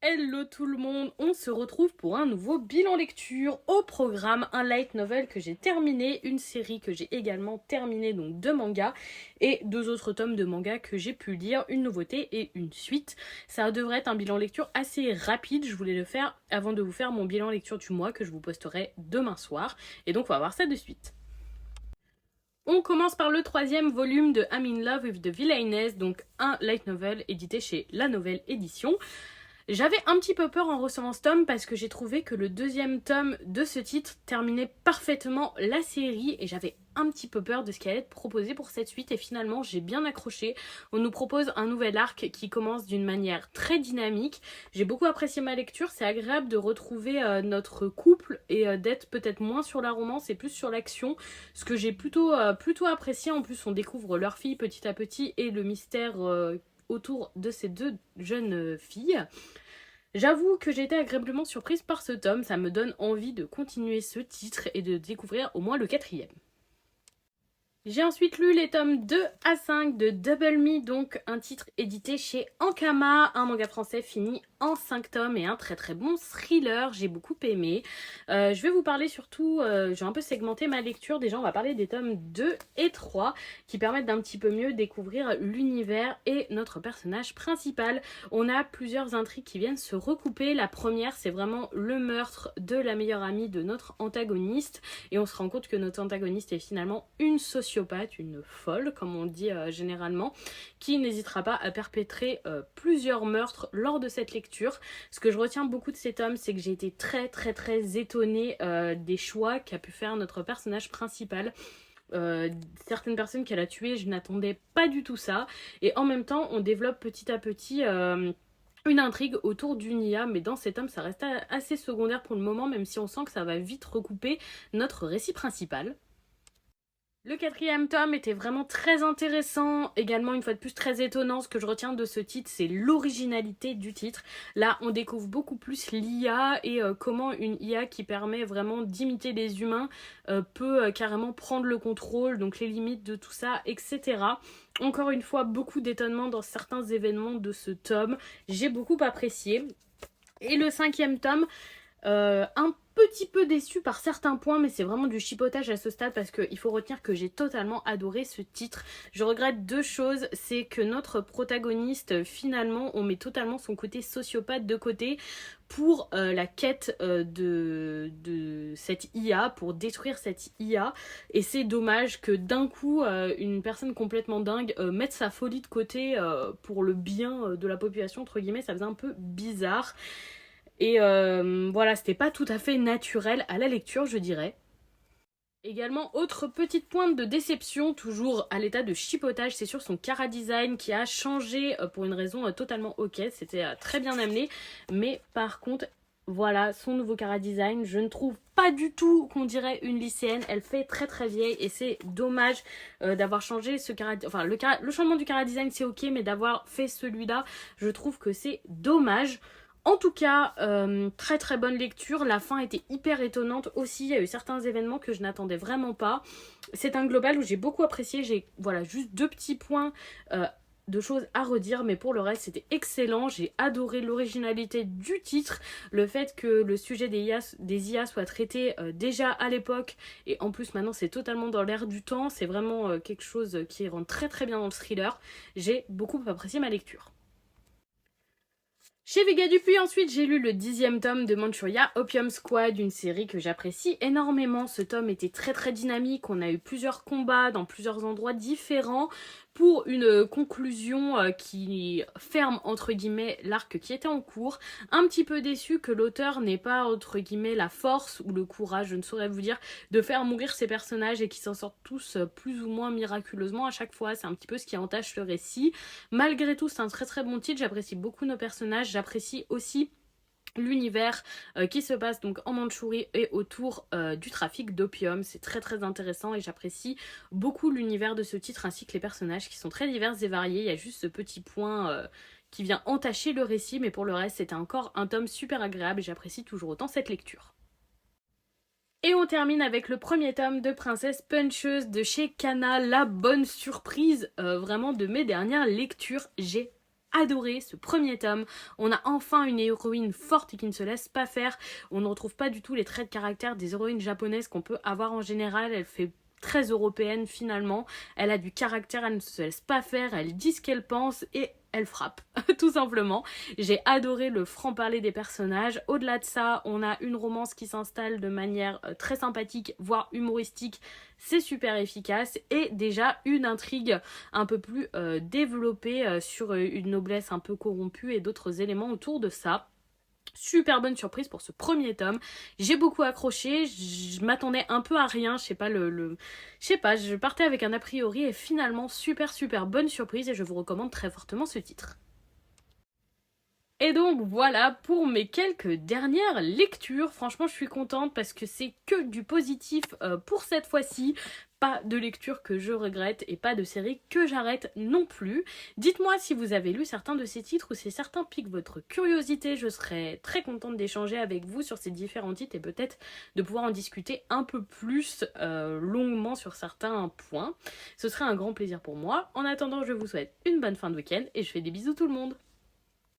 Hello tout le monde, on se retrouve pour un nouveau bilan lecture. Au programme, un light novel que j'ai terminé, une série que j'ai également terminée, donc deux mangas, et deux autres tomes de manga que j'ai pu lire, une nouveauté et une suite. Ça devrait être un bilan lecture assez rapide, je voulais le faire avant de vous faire mon bilan lecture du mois que je vous posterai demain soir, et donc on va voir ça de suite. On commence par le troisième volume de I'm in Love with the Villainess, donc un light novel édité chez La Nouvelle Édition. J'avais un petit peu peur en recevant ce tome parce que j'ai trouvé que le deuxième tome de ce titre terminait parfaitement la série et j'avais un petit peu peur de ce qui allait être proposé pour cette suite et finalement j'ai bien accroché. On nous propose un nouvel arc qui commence d'une manière très dynamique. J'ai beaucoup apprécié ma lecture, c'est agréable de retrouver notre couple et d'être peut-être moins sur la romance et plus sur l'action, ce que j'ai plutôt apprécié. En plus on découvre leur fille petit à petit et le mystère autour de ces deux jeunes filles. J'avoue que j'ai été agréablement surprise par ce tome, ça me donne envie de continuer ce titre et de découvrir au moins le quatrième. J'ai ensuite lu les tomes 2 à 5 de Double Me, donc un titre édité chez Ankama, un manga français fini en 5 tomes et un très très bon thriller, j'ai beaucoup aimé. Je vais vous parler surtout, j'ai un peu segmenté ma lecture, déjà on va parler des tomes 2 et 3 qui permettent d'un petit peu mieux découvrir l'univers et notre personnage principal. On a plusieurs intrigues qui viennent se recouper, la première c'est vraiment le meurtre de la meilleure amie de notre antagoniste et on se rend compte que notre antagoniste est finalement une sociopathe, une folle comme on dit généralement, qui n'hésitera pas à perpétrer plusieurs meurtres lors de cette lecture. Ce que je retiens beaucoup de cet homme, c'est que j'ai été très étonnée des choix qu'a pu faire notre personnage principal. Certaines personnes qu'elle a tuées, je n'attendais pas du tout ça. Et en même temps, on développe petit à petit une intrigue autour d'une IA, mais dans cet homme, ça reste assez secondaire pour le moment, même si on sent que ça va vite recouper notre récit principal. Le quatrième tome était vraiment très intéressant, également une fois de plus très étonnant. Ce que je retiens de ce titre, c'est l'originalité du titre. Là, on découvre beaucoup plus l'IA et comment une IA qui permet vraiment d'imiter les humains peut carrément prendre le contrôle, donc les limites de tout ça, etc. Encore une fois, beaucoup d'étonnement dans certains événements de ce tome. J'ai beaucoup apprécié. Et le cinquième tome, un petit peu déçu par certains points, mais c'est vraiment du chipotage à ce stade parce qu'il faut retenir que j'ai totalement adoré ce titre. Je regrette deux choses, c'est que notre protagoniste, finalement, on met totalement son côté sociopathe de côté pour la quête de cette IA, pour détruire cette IA, et c'est dommage que d'un coup une personne complètement dingue mette sa folie de côté pour le bien de la population, entre guillemets. Ça faisait un peu bizarre. Et voilà, c'était pas tout à fait naturel à la lecture, je dirais. Également, autre petite pointe de déception, toujours à l'état de chipotage, c'est sur son chara-design qui a changé pour une raison totalement ok, c'était très bien amené. Mais par contre, voilà, son nouveau chara-design, je ne trouve pas du tout qu'on dirait une lycéenne, elle fait très vieille et c'est dommage d'avoir changé ce chara-design. Enfin, le changement du chara-design c'est ok, mais d'avoir fait celui-là, je trouve que c'est dommage. En tout cas, très bonne lecture. La fin était hyper étonnante aussi. Il y a eu certains événements que je n'attendais vraiment pas. C'est un global où j'ai beaucoup apprécié. J'ai voilà, juste deux petits points de choses à redire, mais pour le reste c'était excellent. J'ai adoré l'originalité du titre, le fait que le sujet des IA soit traité déjà à l'époque et en plus maintenant c'est totalement dans l'air du temps. C'est vraiment quelque chose qui rentre très bien dans le thriller. J'ai beaucoup apprécié ma lecture. Chez Vega Dupuis, ensuite, j'ai lu le 10e tome de Manchuria, Opium Squad, une série que j'apprécie énormément. Ce tome était très dynamique, on a eu plusieurs combats dans plusieurs endroits différents pour une conclusion qui ferme entre guillemets l'arc qui était en cours. Un petit peu déçu que l'auteur n'ait pas entre guillemets la force ou le courage, je ne saurais vous dire, de faire mourir ses personnages et qui s'en sortent tous plus ou moins miraculeusement à chaque fois. C'est un petit peu ce qui entache le récit. Malgré tout, c'est un très bon titre, j'apprécie beaucoup nos personnages, j'apprécie aussi l'univers qui se passe donc en Mandchourie et autour du trafic d'opium. C'est très intéressant et j'apprécie beaucoup l'univers de ce titre ainsi que les personnages qui sont très divers et variés. Il y a juste ce petit point qui vient entacher le récit, mais pour le reste c'était encore un tome super agréable et j'apprécie toujours autant cette lecture. Et on termine avec le premier tome de Princesse Puncheuse de chez Kana, la bonne surprise vraiment de mes dernières lectures. J'ai adoré ce premier tome. On a enfin une héroïne forte et qui ne se laisse pas faire. On ne retrouve pas du tout les traits de caractère des héroïnes japonaises qu'on peut avoir en général. Elle fait très européenne finalement. Elle a du caractère, elle ne se laisse pas faire, elle dit ce qu'elle pense et elle frappe, tout simplement. J'ai adoré le franc-parler des personnages. Au-delà de ça, on a une romance qui s'installe de manière très sympathique, voire humoristique. C'est super efficace. Et déjà, une intrigue un peu plus développée sur une noblesse un peu corrompue et d'autres éléments autour de ça. Super bonne surprise pour ce premier tome. J'ai beaucoup accroché, je m'attendais un peu à rien, je sais pas, je sais pas, je partais avec un a priori et finalement super bonne surprise et je vous recommande très fortement ce titre. Et donc voilà pour mes quelques dernières lectures. Franchement, je suis contente parce que c'est que du positif pour cette fois-ci. Pas de lecture que je regrette et pas de série que j'arrête non plus. Dites-moi si vous avez lu certains de ces titres ou si certains piquent votre curiosité. Je serais très contente d'échanger avec vous sur ces différents titres et peut-être de pouvoir en discuter un peu plus longuement sur certains points. Ce serait un grand plaisir pour moi. En attendant, je vous souhaite une bonne fin de week-end et je fais des bisous tout le monde.